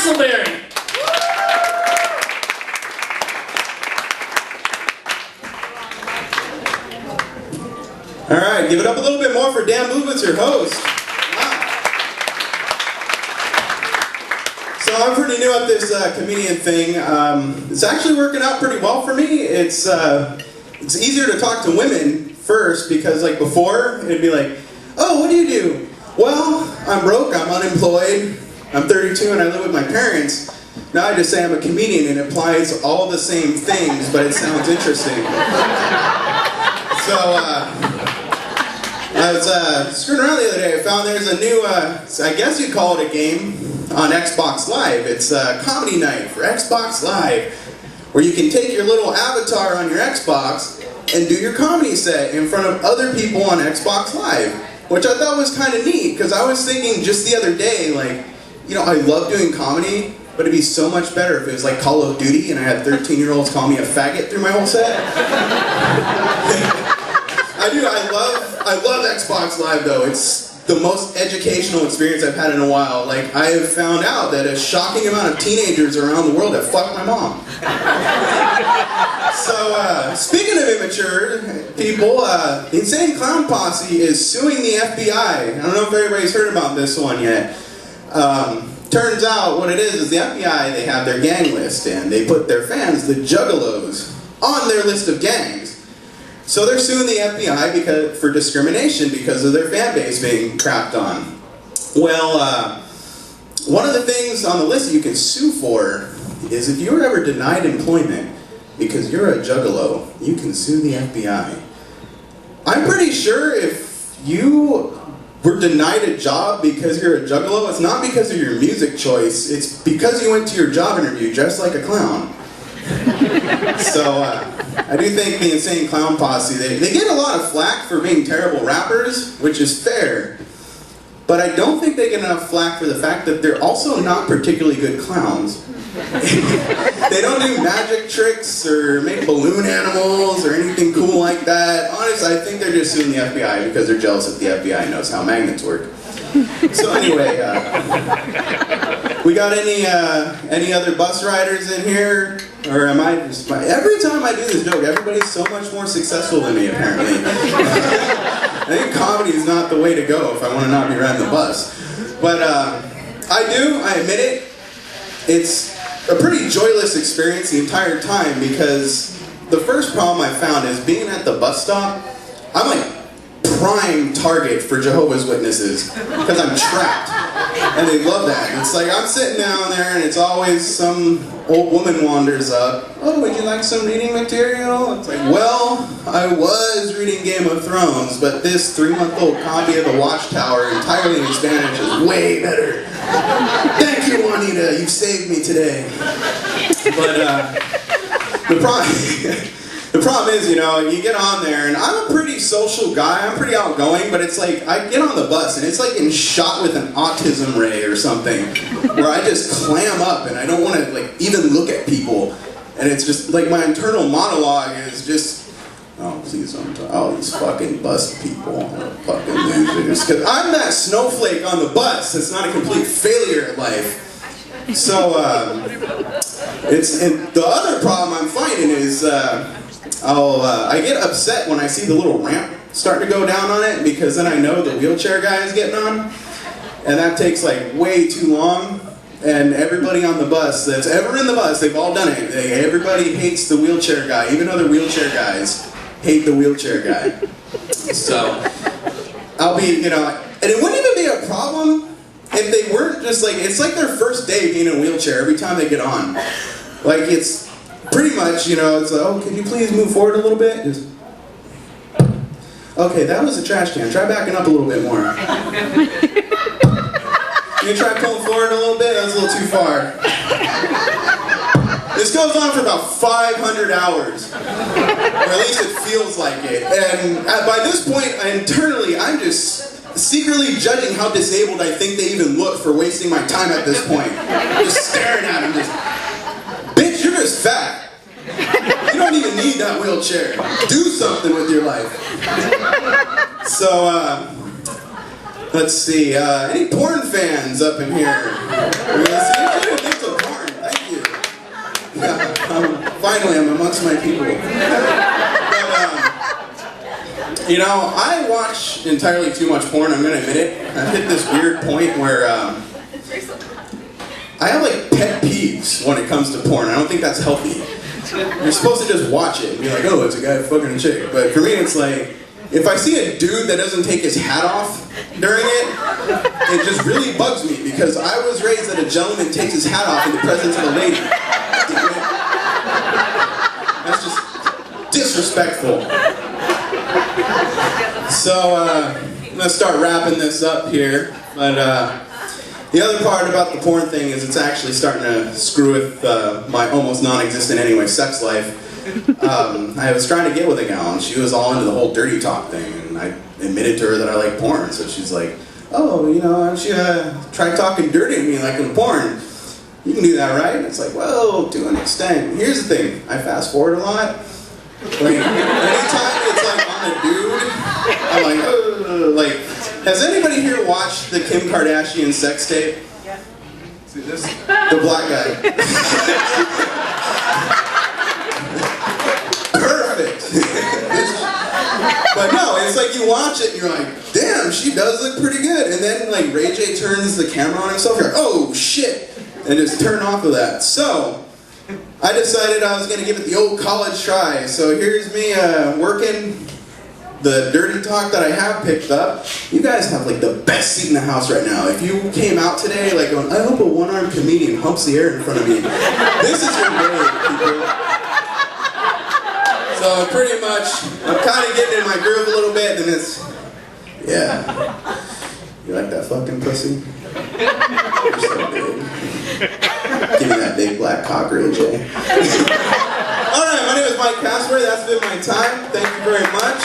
Castleberry. All right, give it up a little bit more for Dan Bubitz, your host. So I'm pretty new at this comedian thing. It's actually working out pretty well for me. It's easier to talk to women first because, like, before it'd be like, oh, what do you do? Well, I'm broke, I'm unemployed, I'm 32 and I live with my parents. Now I just say I'm a comedian and it implies all the same things, but it sounds interesting. So I was screwing around the other day. I found there's a new, I guess you'd call it a game on Xbox Live. It's a comedy night for Xbox Live, where you can take your little avatar on your Xbox and do your comedy set in front of other people on Xbox Live, which I thought was kind of neat, because I was thinking just the other day, like, you know, I love doing comedy, but it'd be so much better if it was like Call of Duty and I had 13-year-olds call me a faggot through my whole set. I love Xbox Live though. It's the most educational experience I've had in a while. Like, I have found out that a shocking amount of teenagers around the world have fucked my mom. So, speaking of immature people, the Insane Clown Posse is suing the FBI. I don't know if everybody's heard about this one yet. Turns out what it is the FBI, they have their gang list, and they put their fans, the Juggalos, on their list of gangs. So they're suing the FBI for discrimination because of their fan base being crapped on. Well, one of the things on the list that you can sue for is if you were ever denied employment because you're a juggalo, you can sue the FBI. I'm pretty sure if you were denied a job because you're a juggalo, it's not because of your music choice, it's because you went to your job interview dressed like a clown. So, I do think the Insane Clown Posse, they get a lot of flack for being terrible rappers, which is fair. But I don't think they get enough flack for the fact that they're also not particularly good clowns. They don't do magic tricks or make balloon animals or anything cool like that. Honestly, I think they're just suing the FBI because they're jealous that the FBI knows how magnets work. So anyway, we got any other bus riders in here? Or am I just... Every time I do this joke, everybody's so much more successful than me, apparently. I think comedy is not the way to go if I want to not be riding the bus. But I admit it, it's a pretty joyless experience the entire time, because the first problem I found is being at the bus stop, I'm like prime target for Jehovah's Witnesses, because I'm trapped. And they love that. It's like I'm sitting down there and it's always some old woman wanders up. Oh, would you like some reading material? It's like, well, I was reading Game of Thrones, but this 3-month-old copy of The Watchtower entirely in Spanish is way better. Thank you, Juanita. You've saved me today. But the problem is, you know, you get on there, and I'm a pretty social guy, I'm pretty outgoing, but it's like, I get on the bus, and it's like getting shot with an autism ray or something, where I just clam up, and I don't want to, like, even look at people, and it's just, like, my internal monologue is just, oh, please don't talk, oh, these fucking bus people, fucking losers, because I'm that snowflake on the bus that's not a complete failure at life. So, and the other problem I'm finding is, I get upset when I see the little ramp start to go down on it, because then I know the wheelchair guy is getting on, and that takes like way too long, and everybody on the bus that's ever in the bus, they've all done it. Everybody hates the wheelchair guy, even other wheelchair guys hate the wheelchair guy. So, I'll be, you know, and it wouldn't even be a problem if they weren't just like, it's like their first day being in a wheelchair every time they get on. Like, it's pretty much, you know, it's like, oh, can you please move forward a little bit? Just, okay, that was a trash can. Try backing up a little bit more. Can you try pulling forward a little bit? That was a little too far. This goes on for about 500 hours. Or at least it feels like it. And by this point, internally, I'm just secretly judging how disabled I think they even look for wasting my time at this point. Just staring at them, just, bitch, you're just fat. You don't even need that wheelchair. Do something with your life. So, let's see. Any porn fans up in here? finally, I'm amongst my people. You know, I watch entirely too much porn, I'm gonna admit it. I've hit this weird point where I have like pet peeves when it comes to porn. I don't think that's healthy. You're supposed to just watch it and be like, oh, it's a guy fucking a chick. But for me, it's like, if I see a dude that doesn't take his hat off during it, it just really bugs me because I was raised that a gentleman takes his hat off in the presence of a lady. That's just disrespectful. So, I'm gonna start wrapping this up here, but the other part about the porn thing is it's actually starting to screw with my almost non-existent anyway sex life. I was trying to get with a gal and she was all into the whole dirty talk thing, and I admitted to her that I like porn, so she's like, oh, you know, why don't you try talking dirty to me like in porn? You can do that, right? And it's like, well, to an extent. Here's the thing, I fast forward a lot. Like, anytime it's like on a dude, I'm like, oh, like, has anybody here watched the Kim Kardashian sex tape? Yeah. See this? The black guy. Perfect. But no, it's like you watch it and you're like, damn, she does look pretty good. And then like Ray J turns the camera on himself, you're like, oh shit. And just turn off of that. So, I decided I was going to give it the old college try. So here's me working the dirty talk that I have picked up. You guys have like the best seat in the house right now. If you came out today like going, I hope a one-armed comedian humps the air in front of me. This is your day, people. So pretty much, I'm kind of getting in my groove a little bit, and it's, yeah. You like that fucking pussy? You're so big. Give me that big black cock, Ray J. Alright, my name is Castleberry. That's been my time. Thank you very much.